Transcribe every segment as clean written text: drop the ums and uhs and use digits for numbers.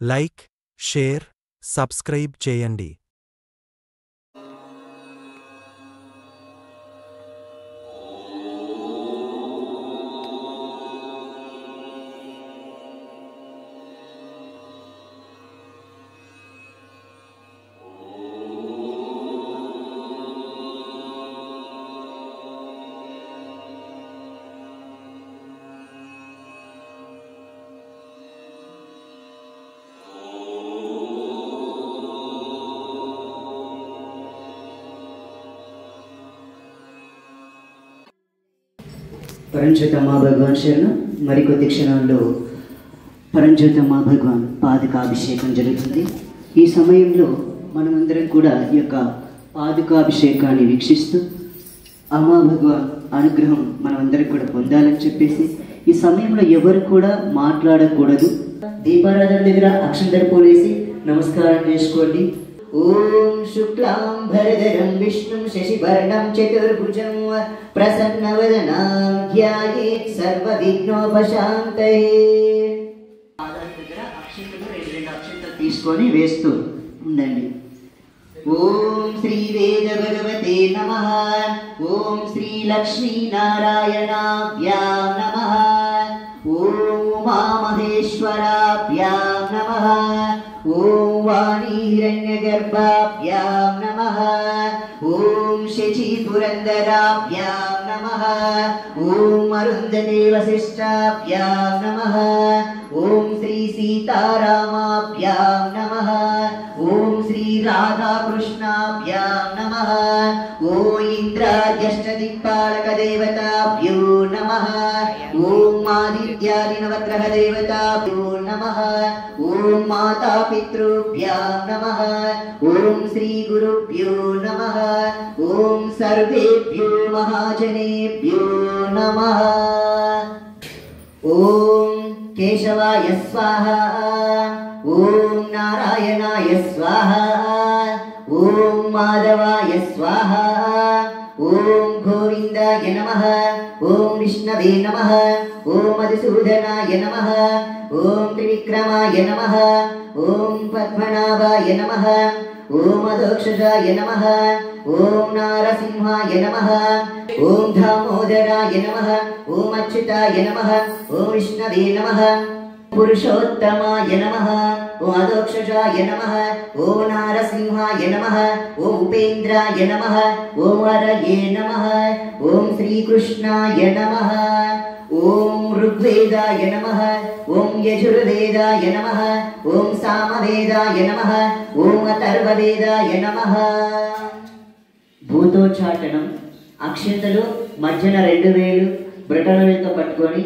Like, share, subscribe చేయండి. పరంజ్యోతమ్మా భగవాన్ శరణ మరికొద్ది క్షణాల్లో పరంజ్యోతమ్మా భగవాన్ పాదుకాభిషేకం జరుగుతుంది. ఈ సమయంలో మనమందరం కూడా ఈ యొక్క పాదుకాభిషేకాన్ని వీక్షిస్తూ అమ్మా భగవాన్ అనుగ్రహం మనమందరం కూడా పొందాలని చెప్పేసి ఈ సమయంలో ఎవరు కూడా మాట్లాడకూడదు. దీపారాధన దగ్గర అక్షంతలు పోలేసి నమస్కారం చేసుకోండి. ఓం శుక్లాం భరధరం విష్ణుం శశివర్ణం చతుర్భుజం ప్రసన్నవదనాం ధ్యాయేత్ సర్వవిఘ్నోపశాంతయే. రెండు అక్షంతలు తీసుకొని వేస్తూ ఉండండి. ఓం శ్రీ వేద భగవతే నమః. ఓం శ్రీ లక్ష్మీ నారాయణాభ్యాం నమః. ఓం ఉమామహేశ్వరాభ్యాం నమః. ఓం వాణీ హిరణ్యగర్భాభ్యాం నమః. ఓం శచీ పురందరాభ్యాం నమః. ఓం అరుంధతే వశిష్టాభ్యాం నమః. ఓం శ్రీ సీతారామాభ్యాం నమః. ఓం శ్రీ రాధాకృష్ణాభ్యాం నమః. ఓం ఇంద్రాద్యష్టదిక్పాలక దేవతాభ్యో నమః. ఓం ఆదిత్యాది నవగ్రహ దేవతాభ్యో నమః. ఓం మాతాపితృభ్యాం నమః. ఓం శ్రీ గురుభ్యో నమః. ఓం సర్వేభ్యో మహాజనేభ్యో నమః. ఓం కేశవాయ స్వాహా. ఓం నారాయణాయ స్వాహా. ఓం మాధవాయ స్వాహా. ఓం గోవిందాయ నమః. ఓం విష్ణవే నమః. ఓం మధుసూదనాయ నమః. ఓం త్రివిక్రమాయ నమః. ఓం పద్మనాభాయ నమః. ఓం అధోక్షజాయ నమః. ఓం నారసింహాయ నమః. ఓం దామోదరాయ నమః. ఓం అచ్యుతాయ నమః. ఓం విష్ణవే నమః. పురుషోత్తమాయ నమః. ఓం అధోక్షజాయ నమః. ఓం నారసింహాయ నమః. ఓం ఉపేంద్రాయ నమః. ఓం హరయే నమః. ఓం శ్రీకృష్ణాయ నమః. ఓం ఋగ్వేదాయ నమః. ఓం యజుర్వేదాయ నమః. ఓం సామవేదాయ నమః. ఓం అథర్వవేదాయ నమః. భూతోచ్చాటనం. అక్షంతలు మధ్యన 2 వేలు బ్రటనవేలతో పట్టుకొని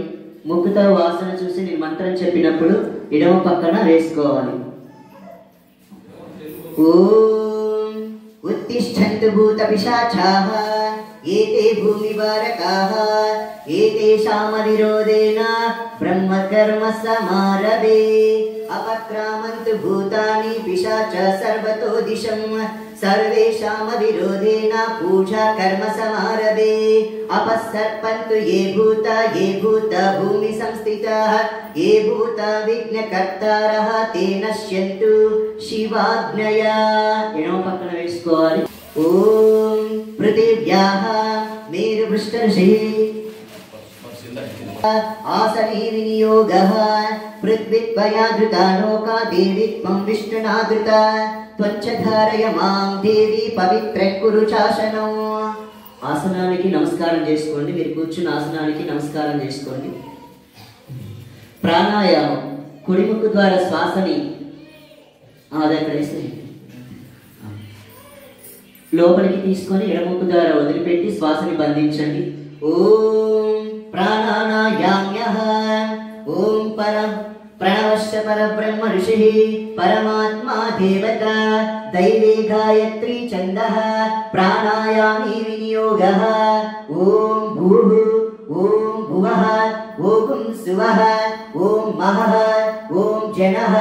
ముక్కుతో వాసన చూసి నేను మంత్రం చెప్పినప్పుడు ఎడమ పక్కన వేసుకోవాలి. ఓం ఉత్తిష్టంతు భూత పిశాచాః ఏతే భూమివారకాః ఏతేషాం విరోధేన బ్రహ్మకర్మ సమారభే అపక్రామంతు భూతాని పిశాచ సర్వతో దిశం సర్వేషాం విరోధేన పూజా కర్మ సమారభే అపసర్పంతు ఏ భూత భూమి సంస్థితాః ఏ భూత విఘ్నకర్తారః తే నశ్యంతు శివాజ్ఞయా. ఎడమ పక్కన వేసుకోవాలి. ఓం పృథివ్యాః మేరుపృష్ఠఋషిః ఆసనే వినియోగః పృథ్వీత్వయా ధృతా లోకా దేవి త్వం విష్ణునాధృతా త్వచ్చధారయ మాం దేవి పవిత్రం కురు శాసనం. ఆసనానికి నమస్కారం చేసుకోండి. మీరు కూర్చున్న ఆసనానికి నమస్కారం చేసుకోండి. ప్రాణాయామం. కుడి ముక్కు ద్వారా శ్వాసని లోపలికి తీసుకొని ఎడముక్కు ద్వారా వదిలిపెట్టి శ్వాసని బంధించండి. ఓం ప్రాణాయామ్యః. ఓం ప్రణవశ్చ పరబ్రహ్మ ఋషిః పరమాత్మా దేవత దైవే గాయత్రీ ఛందః ప్రాణాయామే వినియోగః. ఓం భూః. ఓం భువః. ఓం సువః. ఓం మహః. ఓం జనః.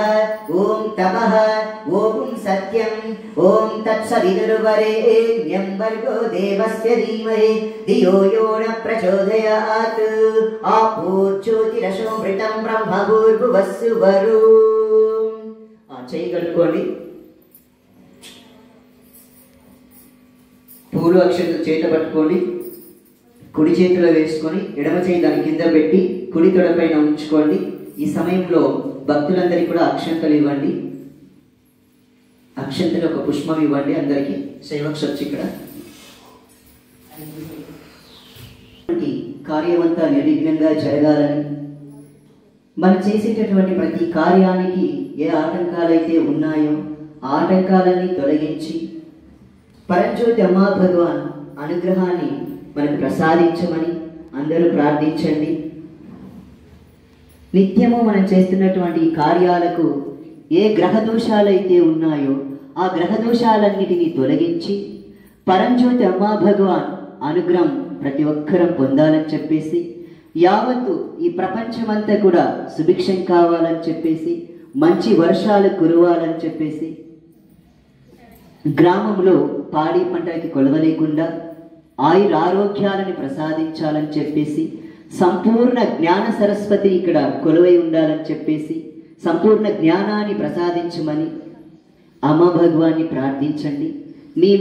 ఓం తపః. ఓం సత్యం. ఓం తత్సవితుర్వరేణ్యం భర్గో దేవస్య ధీమహి ధియో యో న ప్రచోదయాత్. ఆపో జ్యోతిరసోమృతం బ్రహ్మ భూర్భువస్సు వరు. చేయి కడుక్కోండి. పూలు అక్షంతలు చేత పట్టుకోండి. కుడి చేతిలో వేసుకొని ఎడమ చేయి దాని కింద పెట్టి కుడి తొడపైన ఉంచుకోండి. ఈ సమయంలో భక్తులందరికీ కూడా అక్షంతలు ఇవ్వండి. అక్షంతలు ఒక పుష్పం ఇవ్వండి అందరికీ. శైవక్ష ఇక్కడ కార్యమంతా నిర్విఘ్నంగా జరగాలని, మనం చేసేటటువంటి ప్రతి కార్యానికి ఏ ఆటంకాలైతే ఉన్నాయో ఆ ఆటంకాలన్నీ తొలగించి పరంజ్యోతి అమ్మా భగవాన్ అనుగ్రహాన్ని మనకు ప్రసాదించమని అందరూ ప్రార్థించండి. నిత్యము మనం చేస్తున్నటువంటి కార్యాలకు ఏ గ్రహ దోషాలైతే ఉన్నాయో ఆ గ్రహ దోషాలన్నిటినీ తొలగించి పరంజ్యోతి అమ్మా భగవాన్ అనుగ్రహం ప్రతి ఒక్కరం పొందాలని చెప్పేసి, యావత్తు ఈ ప్రపంచమంతా కూడా సుభిక్షం కావాలని చెప్పేసి, మంచి వర్షాలు కురవాలని చెప్పేసి, గ్రామంలో పాడి పంటకి కొలవ లేకుండా ఆయురారోగ్యాలను ప్రసాదించాలని చెప్పేసి, సంపూర్ణ జ్ఞాన సరస్వతి ఇక్కడ కొలువై ఉండాలని చెప్పేసి, సంపూర్ణ జ్ఞానాన్ని ప్రసాదించమని అమ్మ భగవాన్ని ప్రార్థించండి. మీ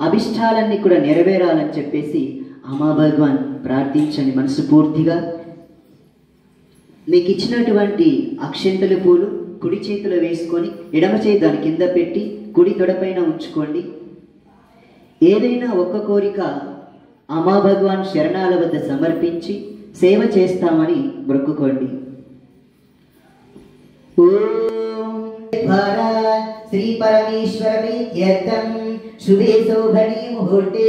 అభిష్టాలన్నీ కూడా నెరవేరాలని చెప్పేసి అమ్మా భగవాన్ ప్రార్థించండి మనస్ఫూర్తిగా. మీకు ఇచ్చినటువంటి అక్షంతల పూలు కుడి చేతిలో వేసుకొని ఎడమ చేయి దాని కింద పెట్టి కుడి తొడపైన ఉంచుకోండి. ఏదైనా ఒక్క కోరిక అమ్మా భగవాన్ శరణాల వద్ద సమర్పించి సేవ చేస్తామని మొక్కుకోండి. ఓం శ్రీ పరమేశ్వర ప్రీత్యర్థం శుభే శోభనే ముహూర్తే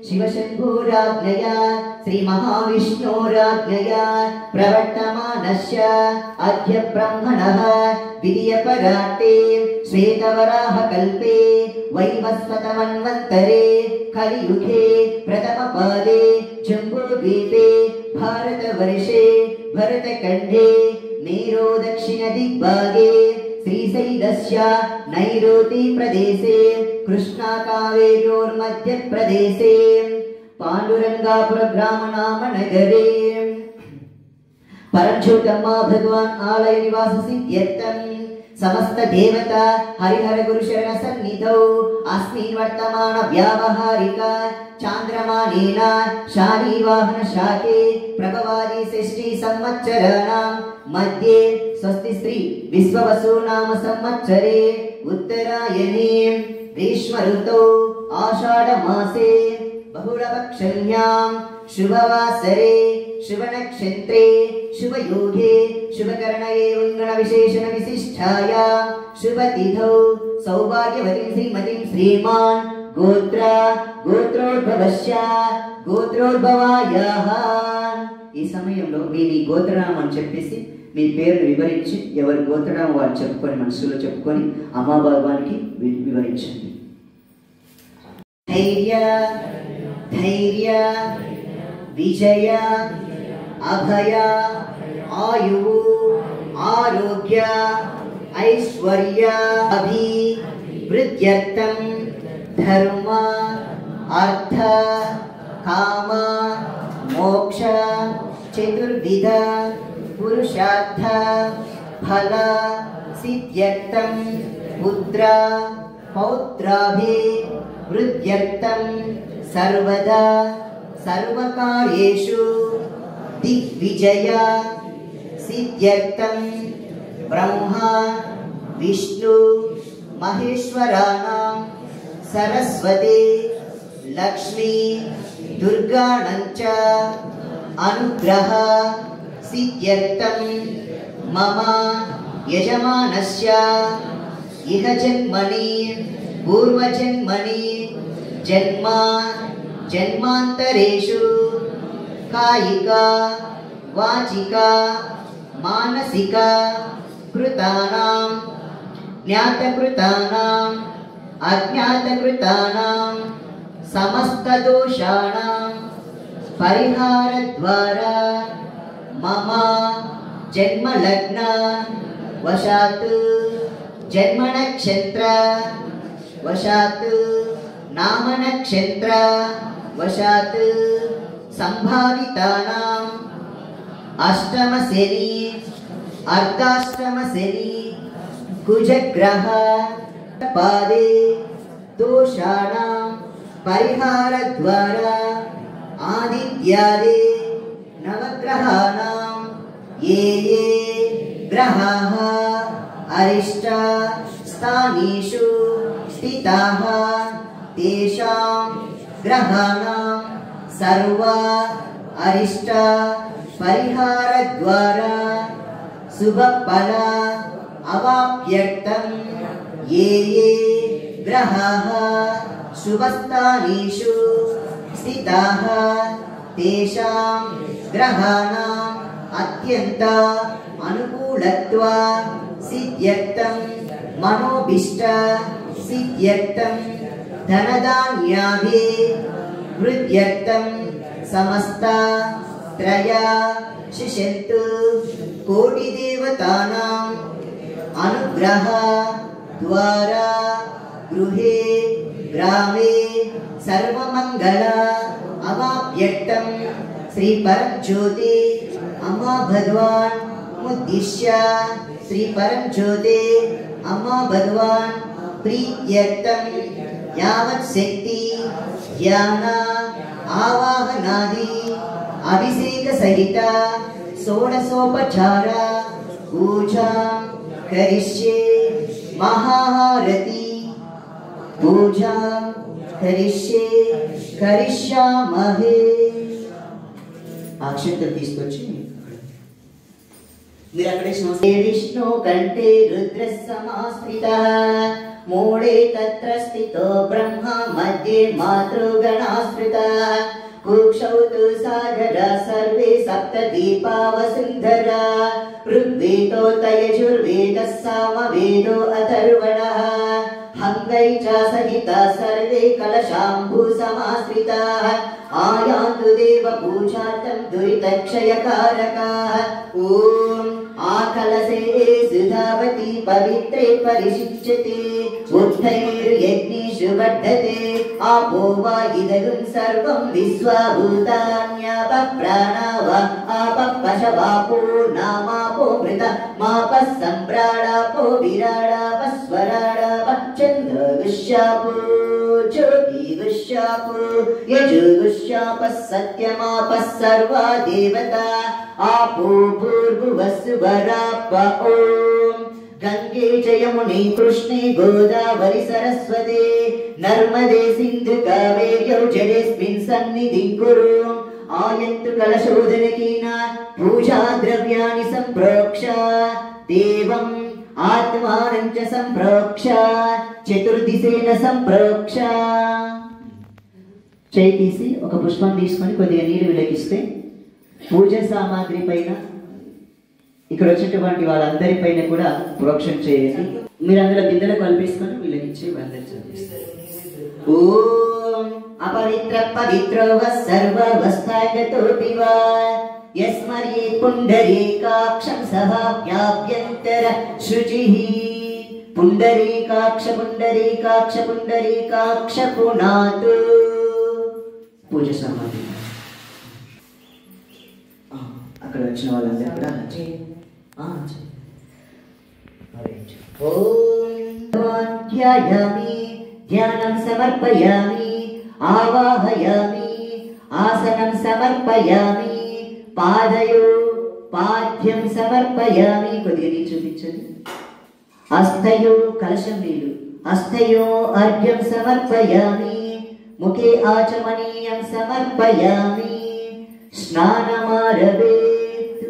శివశంభోరాజ్ఞయా శ్రీ మహావిష్ణోరాజ్ఞయా ప్రవర్తమానస్య అద్య బ్రహ్మణః విద్యపరాటే శ్వేతవరాహ కల్పే వైవస్వతమన్వంతరే కలియుగే ప్రథమపాదే జంబూద్వీపే భారతవర్షే భరతఖండే మేరో దక్షిణ దిగ్భాగే శ్రీశైలస్య నైరుతి ప్రదేశే కృష్ణా కావేర్యోర్మధ్య ప్రదేశే పాండురంగాపుర గ్రామ నామ నగరే పరంజ్యోతమ్మా భగవాన్ ఆలయ నివాస సిద్ధ్యర్థం సమస్త దేవత హరిహర గురు శరణ సన్నిధౌ అస్మిన్ వర్తమాన వ్యావహారిక చాంద్రమానేన శాలీవాహన శాకే ప్రభవాది షష్ఠి సంవత్సరాణం మధ్యే స్వస్తి శ్రీ విశ్వవసు నామ సంవత్సరే ఉత్తరాయణే గ్రీష్మ ఋతౌ ఆషాఢ మాసే బహుళపక్షన్యాం శుభవాసరే శుభనక్షత్రే శుభయోగే శుభకరణే ఉంగణ విశేషణ విశిష్టాయా శుభతిథౌ సౌభాగ్యవతిం శ్రీమతిం శ్రీమాన్ గోత్రోద్భవస్య గోత్రోద్భవాయాః. ఈ సమయంలో మీ గోత్రనామం అని చెప్పేసి మీ పేరును వివరించి ఎవరి గోత్రనామం వారు చెప్పుకొని మనసులో చెప్పుకొని అమ్మా భగవానికి వివరించండి. ధైర్య ధైర్య విజయ అభయ ఆయువు ఆరోగ్య ఐశ్వర్య అభివృద్ధ్యర్థం ధర్మ అర్థ కామ మోక్ష చతుర్విధ పురుషార్థ ఫల సిద్ధ్యర్థం పుత్ర పౌత్రాభి వృద్ధ్యర్థం సర్వదా సర్వకార్యేషు దిగ్విజయ సిద్ధ్యర్థం బ్రహ్మ విష్ణు మహేశ్వరాణాం సరస్వతి లక్ష్మీ దుర్గాణంచ అనుగ్రహ సిద్ధ్యర్థం మమ యజమానస్య ఇహ జన్మని పూర్వజన్మని జన్మాంతరేషు కాయిక వాచిక మానసిక కృతానాం జ్ఞాతకృతానాం అజ్ఞాతకృతానాం సమస్త దోషాణాం పరిహార ద్వారా మమ జన్మలగ్న వశాత్ జన్మనక్షత్ర వశాత్ నామనక్షత్ర వశాత్ సంభావితానాం అష్టమ శని అర్ధాష్టమ శని कुजग्रह पादे दोषाणां परिहारद्वारा आदित्यादि नवग्रहाणां ये ये ग्रहाः अरिष्ट स्थानेषु स्थिताः तेषां ग्रहाणां सर्व अरिष्ट परिहारद्वारा शुभफल अवाप्यर्थं ये ये ग्रहाः शुभस्थानेषु स्थिताः तेषां ग्रहाणाम् अत्यन्त अनुकूलत्व सिद्ध्यर्थं मनोभीष्ट सिद्ध्यर्थं धनधान्यादि वृद्ध्यर्थं समस्त त्रया शिशन्तु कोटिदेवतानाम् अनुग्रह द्वारा गृहे ग्रामे सर्वमंगल अवाप्यर्थं श्री परमज्योति अम्मा भगवान मुद्दिश्य श्री परमज्योति अम्मा भगवान प्रीत्यर्थं यावत् शक्ति ज्ञान आवाहनादि अभिषेक सहित षोडशोपचार पूजा करिष्ये महाहारती पूजा करिष्ये करिष्यामहे अक्षंतल తీసుకొచ్చి మీరు అక్కడే విష్ణు కంఠే రుద్ర సమాశ్రితః మూడే తత్ర స్థితో బ్రహ్మ మధ్యే మాతృగణాశ్రితః కుక్షౌ తు సాగర సర్వే సప్త దీపా వసుంధరా ఋగ్వేదో తయజుర్వేదః సామవేదో అథర్వణః हंगै च सहिता सर्वे कलशाम्बु समाश्रिताः आयान्तु देव पूजार्थं दुरितक्षयकारकाः ॐ आकलसे सुधावती पवित्रे परिशिच्यते उत्थैर्यज्ञेषु वर्धते आपो वा इदगुं सर्वं विश्वभूतान्यापः प्राणाव आपः पशवापो नामापो मृत मापः सम्प्राणापो विराडापः स्वराडापः चन्द्रगुष्यापो ज्योतिगुष्यापो यजुगुष्यापः सत्यमापः सर्वा देवता आपो भूर्भुवस्सुवराप ॐ गंगे च यमुने कृष्णे गोदावरी सरस्वती नर्मदे सिंधु कावेर्यौ जलेऽस्मिन् सन्निधिं कुरु आयन्तु कलशोदनकेन पूजा द्रव्याणि सम्प्रोक्ष देवम् आत्मानं च सम्प्रोक्ष चतुर्दिशेन सम्प्रोक्ष చేయి తీసి ఒక పుష్పం తీసుకొని కొద్దిగా నీరు విలకిస్తే పూజ సామాగ్రి పైన ఇక్కడ వచ్చినటువంటి వాళ్ళందరిపైన కూడా ప్రోక్షణ చేయండి. మీరు అందులో బిందెలు కల్పించుకొని వీళ్ళకిచ్చి అందరి చదివిస్తారు. ఓం అపవిత్ర పవిత్రో సర్వవస్థాగతోపి వా యస్మర్యే పుండరీకాక్షం సహ వ్యాప్యంతర శుచిః పుండరీకాక్ష పుండరీకాక్ష పుండరీకాక్ష పునాతు పూజ సామాగ్రి అక్కడ వచ్చిన వాళ్ళందరూ కూడా ఓం ధ్యాయామి ధ్యానం సమర్పయామి ఆవాహయామి ఆసనం సమర్పయామి పాదయో పాద్యం సమర్పయామి కొద్దిగా నీరు చూపించండి. హస్తయో కలశం నీరు హస్తయో అర్ఘ్యం సమర్పయామి ముఖే ఆచమనీయం సమర్పయామి స్నానమారభేత్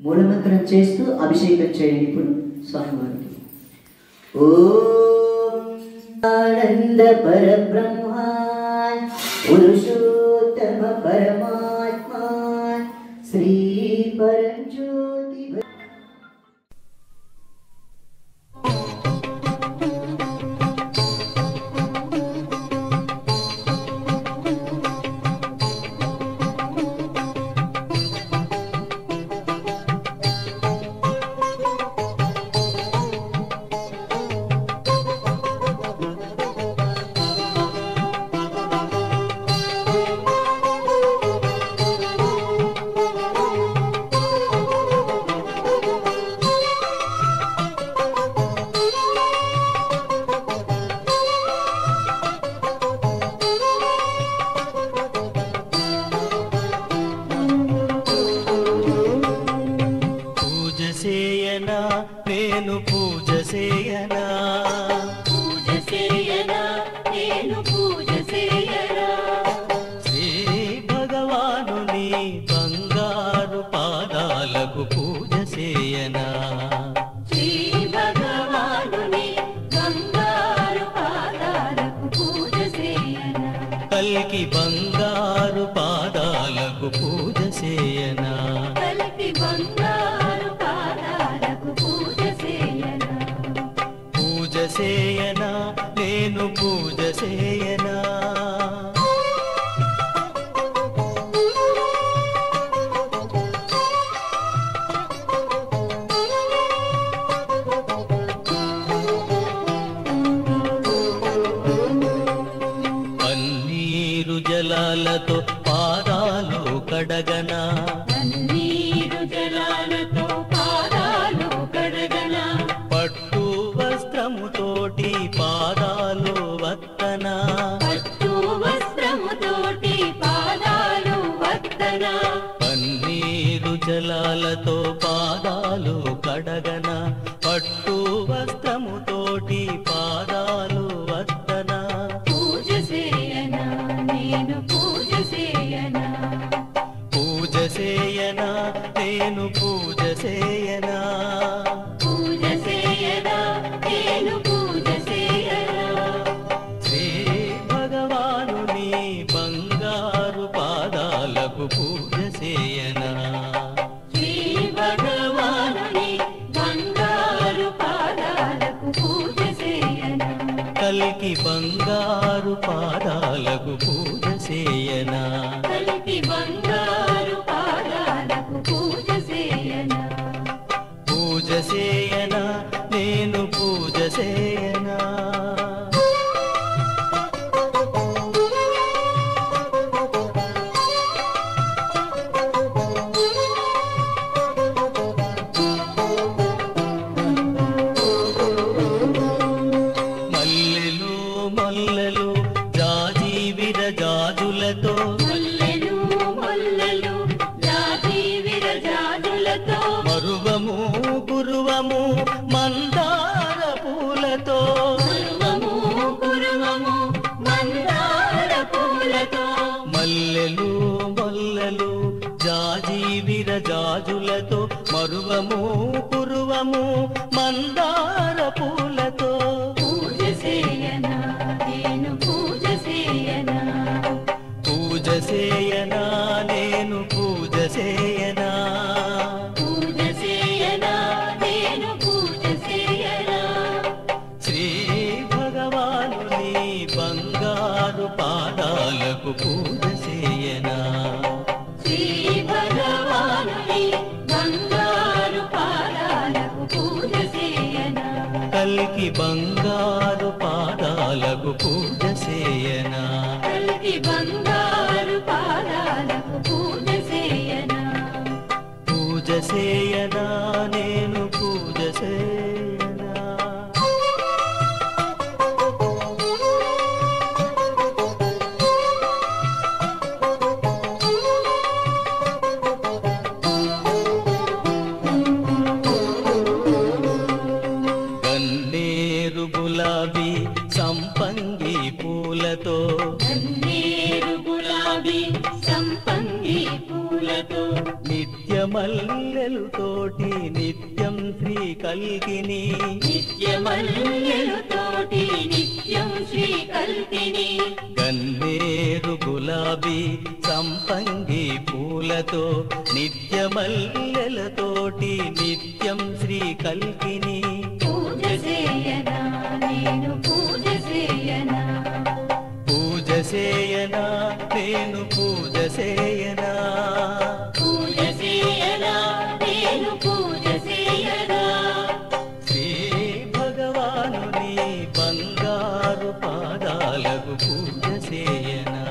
మూలమంత్రం చేస్తూ అభిషేకం చేయండి. ఇప్పుడు స్వామివారికి ఓం ఆనంద పరబ్రహ్మ పురుషోత్తమ పరమాత్మ శ్రీ పరంజ్యోతి పాదాలకు పూజ చేయనా శ్రీ భగవానుని బంగారు పాదాలకు పూజ చేయనా కల్కి బంగారు పాదాలకు పూజ చేయనా కల్కి బంగారు పాదాలకు పూజ చేయనా పూజ చేయనా నేను పూజ చేయనా పన్నీరు జలాలతో పాదాలు కడగనా పన్నీరు జలాలతో పాదాలు కడగనా పట్టు వస్త్రముతోటి పాదాలు వత్తనా పట్టు వస్త్రముతోటి పాదాలు వత్తనా పన్నీరు జలాలతో పాదాలు కడగనా పట్టు వస్త్రముతోటి పాదాలు వత్తనా పూజ చేయనా నేను పూజ చేయనా పూజ చేయనా నేను పూజ చేయనా పూజ చేయనా నేను పూజ చేయనా శ్రీ భగవానుని బంగారు పాదాలకు పూజ చేయనా శ్రీ భగవానుని బంగారు పాదాలకు పూజ చేయనా కల్కి బంగారు పాదాలకు పూజ చేయనా కలిపి బంగారు పాదాలకు పూజ చేయనా పూజ చేయనా నేను పూజ చేయనా మల్లెలు మల్లెలు జాజి విరజాజులతో మల్లెలు మల్లెలు జాజి విరజాజులతో మరువము గురువము మందార పూలతో కురువము కురువము మందార పూలతో మల్లెలు మల్లెలు జాజి విరజాజులతో మరువము కురువము మందార పూలతో పూజ చేయనా నేను పూజ చేయనా పూజ చేయనా నేను పూజ చేయనా పూజ చేయనా నేను పూజ చేయనా శ్రీ భగవానుని బంగారు పాదాలకు పూజ చేయనా శ్రీ భగవానుని బంగారు పాదాలకు పూజ చేయనా కల్కి బంగారు పాదాలకు పూజ చేయనా కలిపి బంగారు పాదాలకు పూజ చేయనా పూజ చేయనా నేను పూజ చేయనా గన్నేరు గులాబీ సంపంగి పూలతో గన్నేరు గులాబీ సంపంగి పూలతో నిత్య మల్లెలతోటి నిత్యం శ్రీ కల్కిని నిత్య మల్లెలతోటి నిత్యం శ్రీ కల్కిని గన్నేరు గులాబీ సంపంగి పూలతో నిత్య మల్లెలతోటి నిత్యం శ్రీ కల్కిని పూజ చేయనా నేను పూజ చేయనా పూజ చేయనా నేను పూజ చేయనా పూజ చేయనా నేను పూజ చేయనా శ్రీ భగవానుని బంగారు పాదాలకు పూజ చేయనా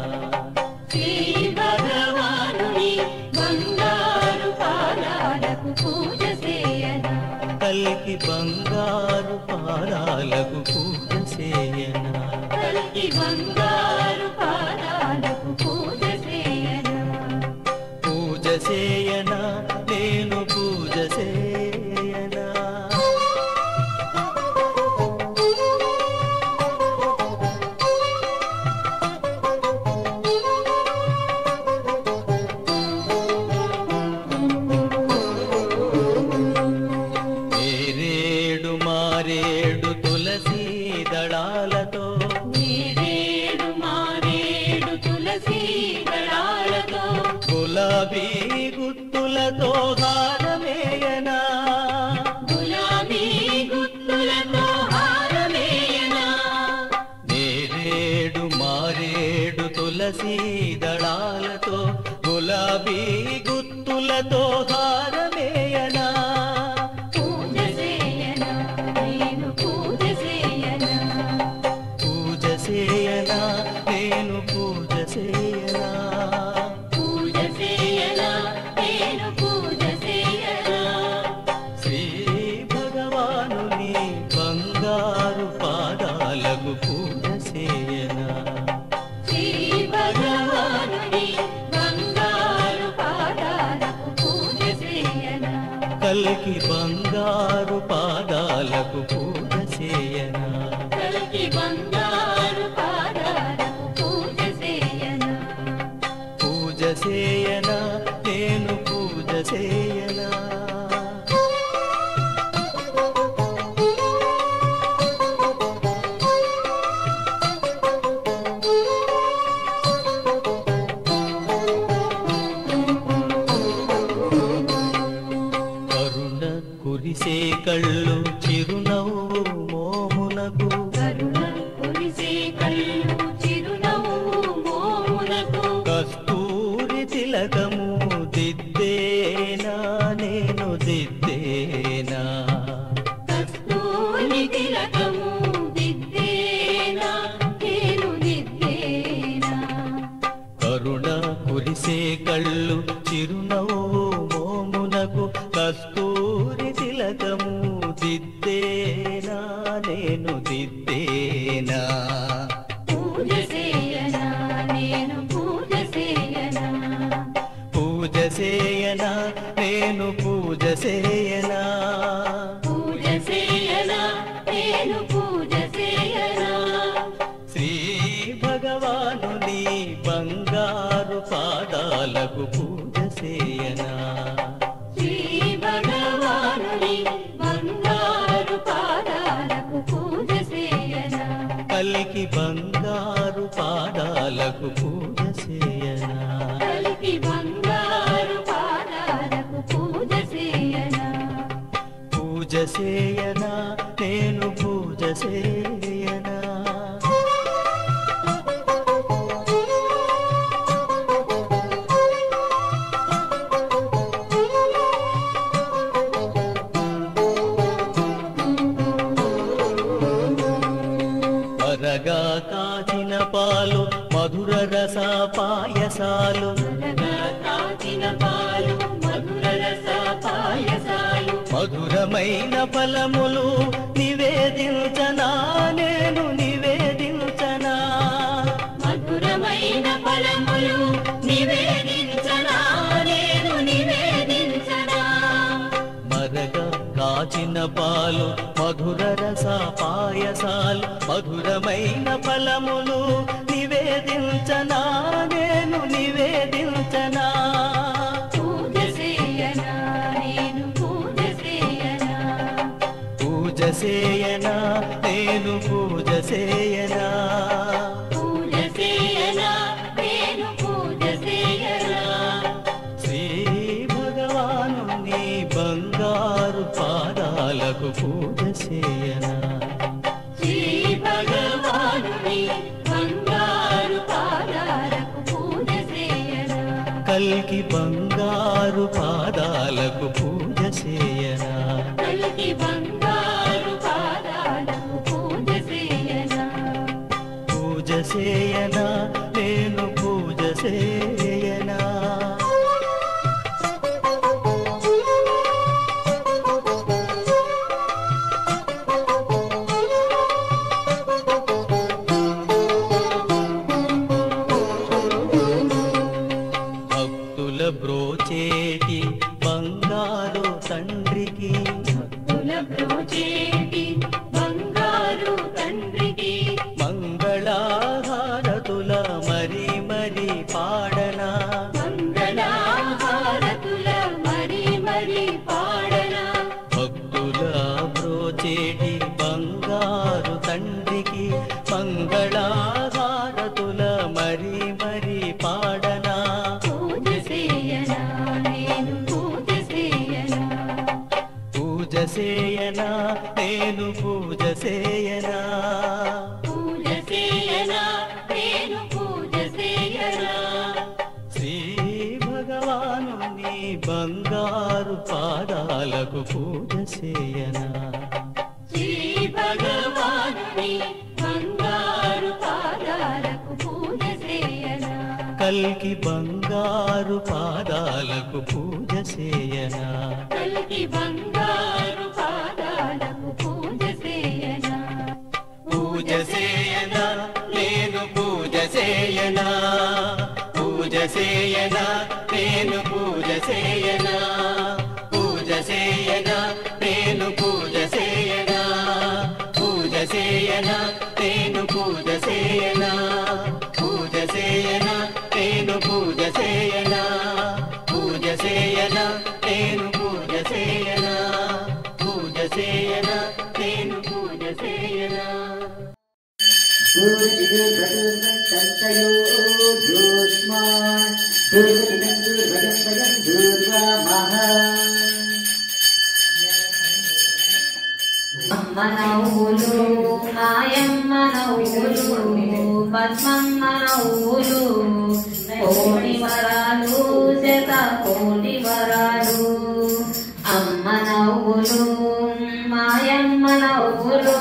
శ్రీ భగవానుని బంగారు పాదాలకు పూజ చేయనా కల్కి బంగారు పాదాలకు పూజ చేయనా కలికి బంగారు పాదాలకు పూజ చేయనా పూజ చేయనా నేను పూజ చేయనా కల్కి బంగారు పాదాలకు పూజ చేయనా కల్కి బంగారు పాదాలకు పూజ చేయనా పూజ చేయనా నేను పూజ చేయనా కురిసే కళ్ళు చిరునవ్వు మోమునకు కరుణ కురిసే కళ్ళు చిరునవ్వు మోమునకు కస్తూరి తిలకము దిద్దేనా నేను దిద్దేనా కస్తూరి తిలకము దిద్దేనా నేను దిద్దేనా కరుణ కురిసే కళ్ళు చిరునవ్వు మోమునకు కస్తూరి తిలకము దిద్దేనా నేను దిద్దేనా పూజ చేయనా నేను పూజ చేయనా పూజ చేయనా నేను పూజ చేయనా పూజ చేయనా నేను పూజ చేయనా శ్రీ భగవానుని బంగారు పాదాలకు పూజ చేయనా శ్రీ భగవానుని బంగారు పాదాలకు పూజ చేయనా కల్కి బంగారు పాదాలకు పూజ చేయనా కల్కి బంగారు పాదాలకు పూజ చేయనా పూజ చేయనా నేను పూజ చేయనా మరగా కాచిన పాలు మధుర రస పాయసాలు మరగా కాచిన పాలు మధుర రస పాయసాలు మధురమైన ఫలములు నివేదించనా నేను నివేదించనా మధురమైన ఫలములు నివేదించనా నేను నివేదించనా మరగా కాచిన పాలు మధుర రస పాయసాలు మధురమైన ఫలములు నివేదించనా నేను నివేదించనా పూజ చేయనా నేను పూజ చేయనా పూజ చేయనా నేను పూజ చేయనా పూజ చేయనా నేను పూజ చేయనా శ్రీ భగవానుని బంగారు పాదాలకు పూజ చేయనా శ్రీ భగవానుని బంగారు పాదాలకు పూజ చేయనా కల్కి బంగారు పాదాలకు పూజ చేయనా కల్కి బంగారు పాదాలకు పూజ చేయనా పూజ చేయనా నేను పూజ చేయనా భక్తుల బ్రోచేటి బంగారు తండ్రికి భక్తుల బ్రోచేటి బంగారు తండ్రికి మంగళహారతుల మరి మరి పాడనా మంగళహారతుల మరి మరి పాడనా భక్తుల బ్రోచేటి బంగారు తండ్రికి మంగళహారతుల మరి మరి పాడనా పూజ చేయనా నేను పూజ చేయనా పూజ చేయనా నేను పూజ చేయనా పూజ చేయనా నేను పూజ చేయనా శ్రీ భగవానుని బంగారు పాదాలకు పూజ చేయనా శ్రీ భగవానుని బంగారు పాదాలకు పూజ చేయనా కల్కి బంగారు పాదాలకు పూజ చేయనా కల్కి బంగారు పాదాలకు పూజ చేయనా పూజ చేయనా నేను పూజ చేయనా పూజ చేయనా నేను పూజ చేయనా పూజ చేయ మనవులు మాయమ్మ నవ్వులు పద్మమ్మ నవ్వులు కోటి వరాలు శత కోటి వరాలు అమ్మ నవ్వులు మాయమ్మ నవ్వులు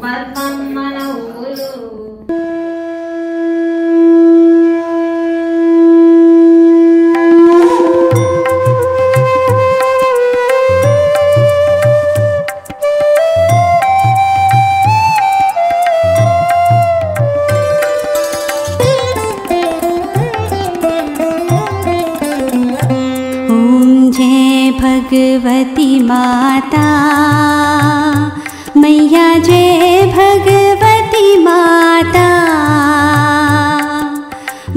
పద్మమ్మ నవ్వులు. भगवती माता मैया जय भगवती माता।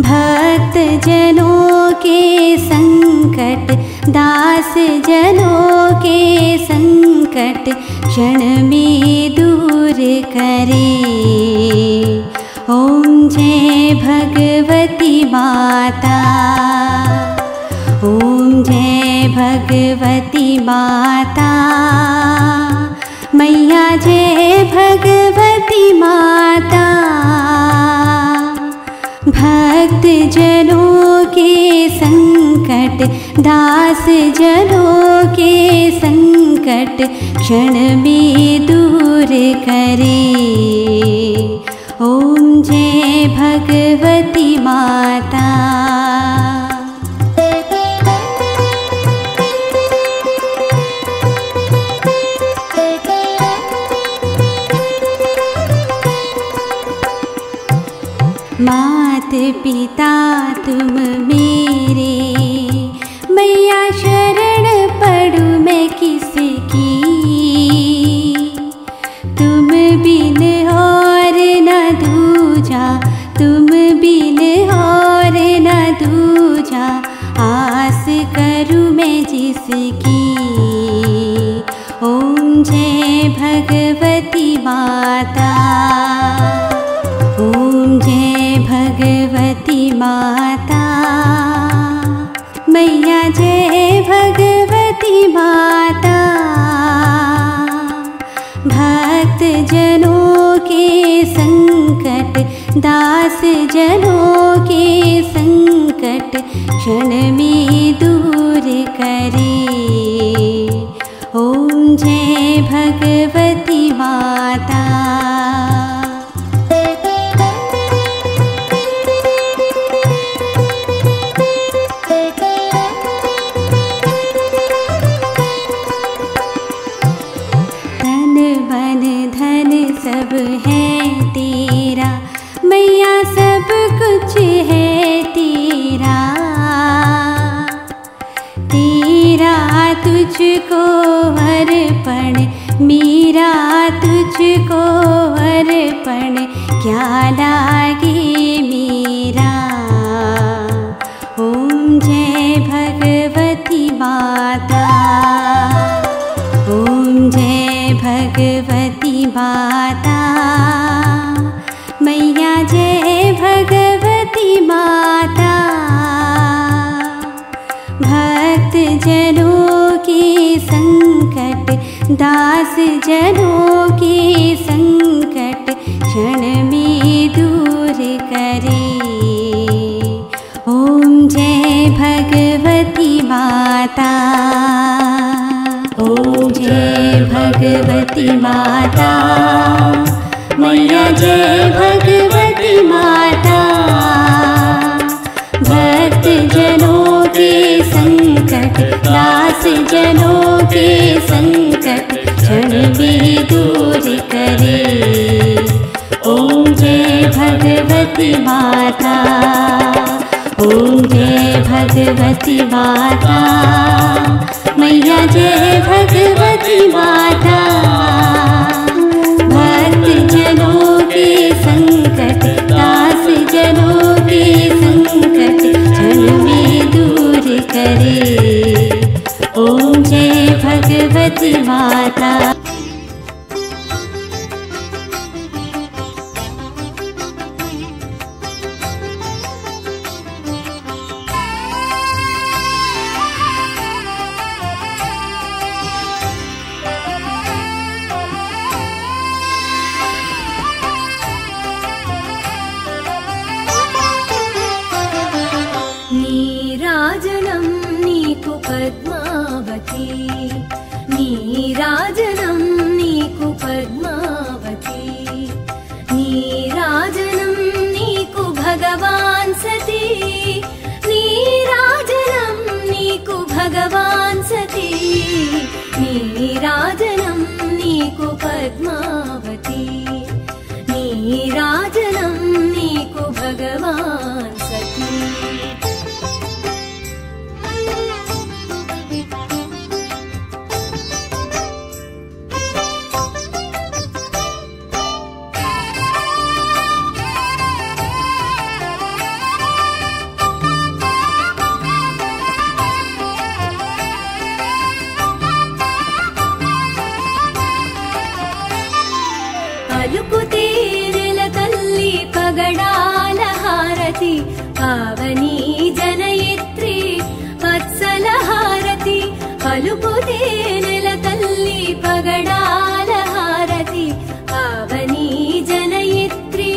भक्त जनों के संकट दास जनों के संकट क्षण में दूर करे। ओम जय भगवती माता। ओम जय भगवती माता मैया जय भगवती माता। भक्त जनों के संकट दास जनों के संकट क्षण में दूर करे। ओम जय भगवती माता। मात पिता तुम मेरे मैया शरण पड़ू मैं किसकी। तुम बिन और न दूजा तुम बिन और न दूजा आस करूँ मैं जिसकी। ओम जय भगवती माता। ओम जय भगवती माता मैया जय भगवती माता। भक्त जनों के संकट दास जनों के संकट क्षण में दूर करे। ओम जय भगवती माता। सब है तेरा मैया सब कुछ है तेरा। तेरा तुझको अर्पण मेरा तुझको अर्पण क्या लागे मेरा। ओम जय भगवती माता। ओम जय भगवती माता मैया जय भगवती माता। भक्त जनों के संकट दास जनों के संकट क्षण में दूर करे। ओम जय भगवती माता। ओम जय भगवती माता मैया जय भगवती माता। भक्त जनों के संकट दास जनों के संकट क्षण में दूर करे। ओम जय भगवती माता। ओम जय भगवती माता मैया जय भगवती माता। भक्त जनों के संकट दास जनों के संकट क्षण में दूर करे। ओम जय भगवती माता। పద్మావతి నీరాజనం నీకు పద్మావతి నీరాజనం నీకు భగవాన్ సతీ నీరాజనం నీకు భగవాన్ సతీ నీరాజనం నీకు పద్మావతి నీరాజనం నీకు భగవాన్ సతీ పలుకుతే నెల తల్లి పగడాల హారతి పావని జనయిత్రి వత్సల హారతి పలుకుతే నెల తల్లి పగడాల హారతి పావని జనయిత్రి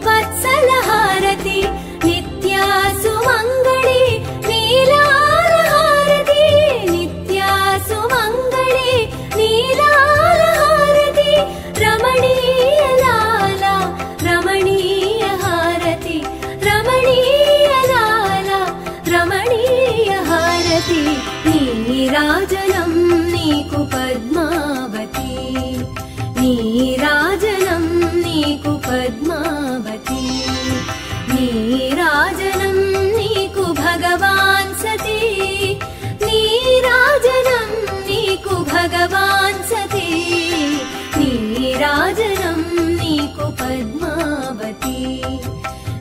వత్సల హారతి నిత్యా సుమంగళి నీలాల హారతి నిత్యా సుమంగళి నీలాల హారతి రమణీయ లాల రమణీయ హారతి రమణీయ లాల రమణీయ హారతి నీరాజనం నీకు పద్మావతి నీరాజనం నీకు పద్మావతి నీరాజనం నీకు భగవాన్ సతీ నీరాజనం నీకు భగవాన్ సతీ నీరాజనం నీకు పద్మావతి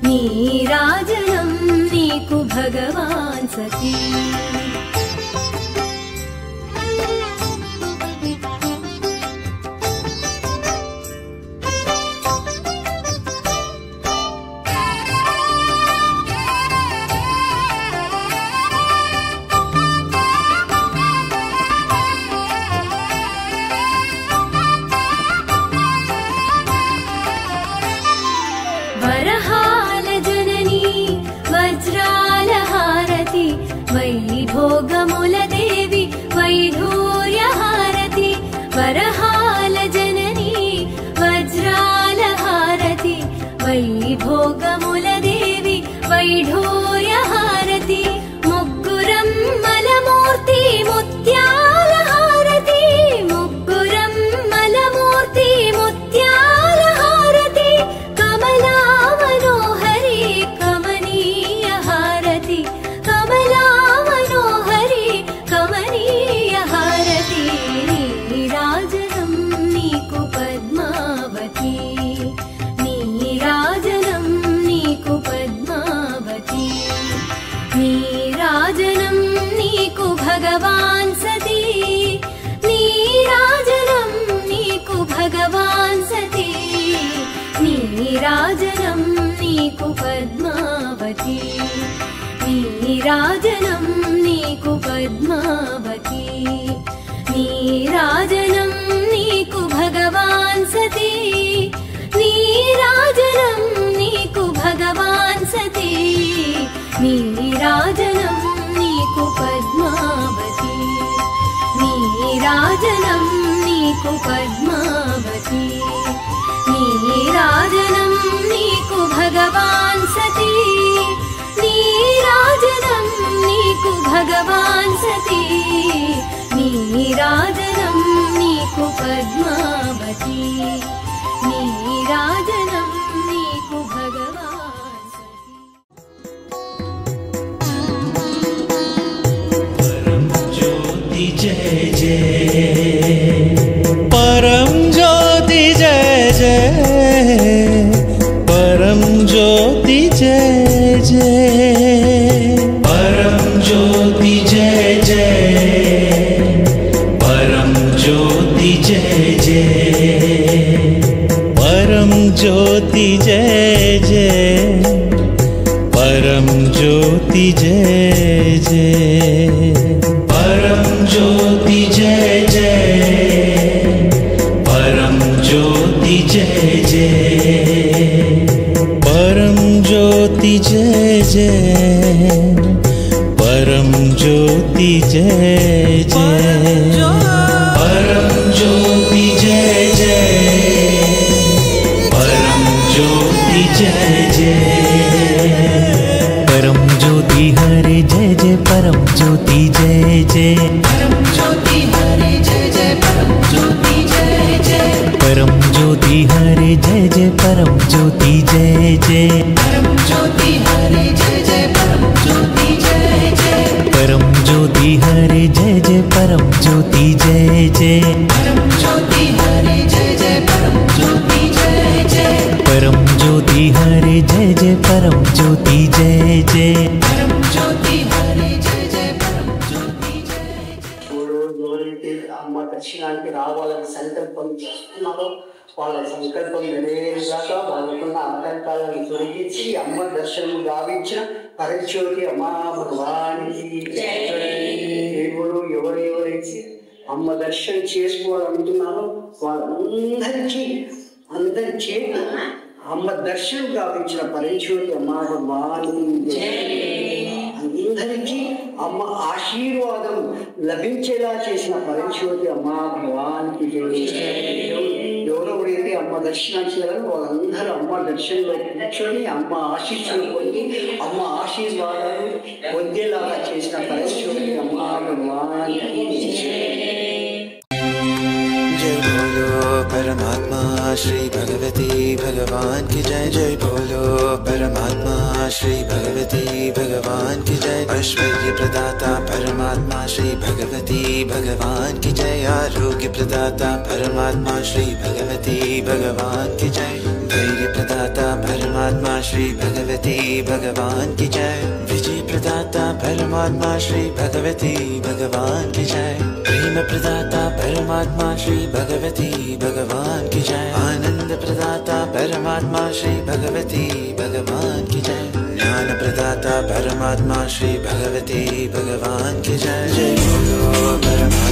నీరాజనం నీకు భగవాన్ సతీ వరహాల జననీ వజ్రాల హారతి వైభోగముల దేవి వైఢూర్య హారతి వరహాల జననీ వజ్రాల హారతి వైభోగముల దేవి వైఢూర్య హారతి ముగ్గురం మలమూర్తి ముత్యాల హారతి ముగ్గురం మలమూర్తి ముత్యాల హారతి కమలా మనోహరి కమనీయ హారతి కమలా మనోహరి కమనీయ హారతి నీరాజనం నీకు పద్మావతి నీరాజనం నీకు పద్మావతి నీరాజనం నీకు భగవాన్ సతీ నీరాజనం నీకు భగవాన్ సతీ నీరాజనం నీకు పద్మావతి నీరాజనం నీకు పద్మావతి నీరాజనం నీకు భగవాన్ సతీ నీరాజనం నీకు భగవాన్ సతీ నీరాజనం నీకు పద్మావతి నీరాజనం నీకు పద్మావతి నీరాజనం నీకు భగవాన్ సతీ నీరాజనం నీకు భగవాన్ సతీ నీరాజనం నీకు పద్మావతి నీరాజనం నీకు భగవాన్ సతీ ज्योति जय जय परम ज्योति जय जय परम ज्योति जय जय परम ज्योति जय जय परम ज्योति जय जय परम ज्योति जय जय परम ज्योति जय जय परम ज्योति जय जय परम ज्योति जय जय परम ज्योति जय जय परम ज्योति जय जय परम ज्योति जय जय, परम ज्योति जय जय, परम ज्योति हरे जय जय, परम ज्योति जय जय, परम ज्योति हरे जय जय, परम ज्योति जय जय, परम ज्योति हरे जय जय, परम ज्योति जय जय, परम ज्योति हरे जय जय, परम ज्योति जय जय, परम ज्योति हरे जय जय, परम ज्योति जय जय, परम ज्योति हरे जय जय, परम ज्योति जय जय, परम ज्योति हरे जय जय, परम ज्योति जय जय, परम ज्योति हरे जय जय, परम ज्योति जय जय। ఎవరైతే అమ్మ దర్శనానికి రావాలని సంకల్పం చేస్తున్నారో వాళ్ళ సంకల్పం నెరవేరేదాకా వాళ్ళకున్న ఆటంకాలను తొలగించి అమ్మ దర్శనం గావించిన పరజ్యోతి అమ్మా భగవానికి దేవుడు ఎవరెవరైతే అమ్మ దర్శనం చేసుకోవాలనుకున్నారో వాళ్ళందరికీ అందరి చేత అమ్మ దర్శనం గావించిన పరజ్యోతి అమ్మా భగవానికి అందరికీ అమ్మ ఆశీర్వాదం లభించేలా చేసిన పరజ్యోతి అమ్మా భగవానికి ఎవరెవరైతే అమ్మ దర్శనం చేయాలని వాళ్ళందరూ అమ్మ దర్శనంలో కూర్చొని అమ్మ ఆశీస్సులు పొంది అమ్మ ఆశీర్వాదాలు పొందేలాగా చేసిన పరజ్యోతి అమ్మా భగవానికి जय बोलो परमात्मा श्री भगवती भगवान की जय। जय बोलो परमात्मा श्री भगवती भगवान की जय। ऐश्वर्य प्रदाता परमात्मा श्री भगवती भगवान की जय। आरोग्य प्रदाता परमात्मा श्री भगवती भगवान की जय। धैर्य प्रदाता परमात्मा श्री भगवती भगवान की जय। विजय प्रदाता परमात्मा श्री भगवती भगवान की जय। प्रेम प्रदाता परमात्मा श्री भगवती भगवान की जय। आनंद प्रदाता परमात्मा श्री भगवती भगवान की जय। ज्ञान प्रदाता परमात्मा श्री भगवती भगवान की जय। जय बोलो परमात्मा